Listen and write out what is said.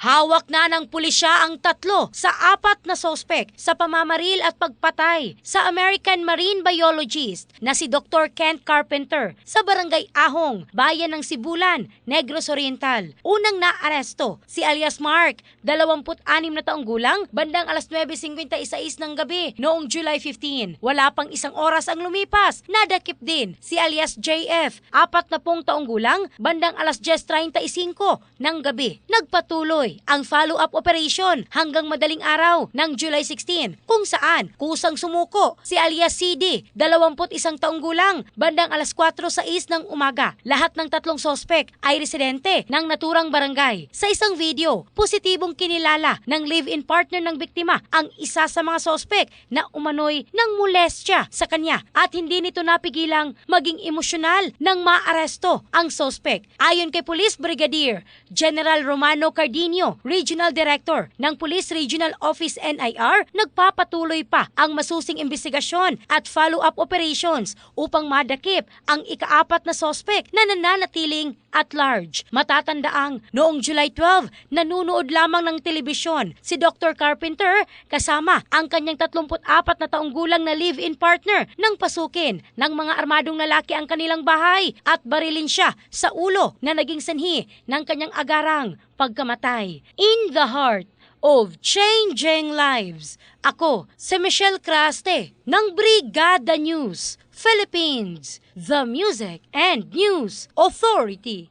Hawak na ng pulisya ang 3 sa 4 na sospek sa pamamaril at pagpatay sa American marine biologist na si Dr. Kent Carpenter sa Barangay Ahong, Bayan ng Sibulan, Negros Oriental. Unang naaresto si alias Mark, 26 na taong gulang, bandang alas 9:56 ng gabi noong July 15. Wala pang isang oras ang lumipas, nadakip din si alias JF, 40 taong gulang, bandang alas 10:35 ng gabi. Nagpatuloy ang follow-up operation hanggang madaling araw ng July 16 kung saan kusang sumuko si alias CD, 21 taong gulang, bandang alas 4:06 ng umaga. Lahat ng 3 sospek ay residente ng naturang barangay. Sa isang video, positibong kinilala ng live-in partner ng biktima ang isa sa mga sospek na umano'y ng molestya sa kanya at hindi nito napigilang maging emosyonal nang maaresto ang sospek. Ayon kay Police Brigadier General Romano Cardinio, Regional Director ng Police Regional Office NIR, nagpapatuloy pa ang masusing investigasyon at follow-up operations upang madakip ang ika-4 na sospek na nananatiling at large. Matatandaang noong July 12, nanunood lamang ng telebisyon si Dr. Carpenter kasama ang kanyang 34 na taong gulang na live-in partner nang pasukin ng mga armadong lalaki ang kanilang bahay at barilin siya sa ulo na naging sanhi ng kanyang agarang pagkamatay. In the heart of changing lives, ako si Michelle Craste ng Brigada News Philippines, the Music and News Authority.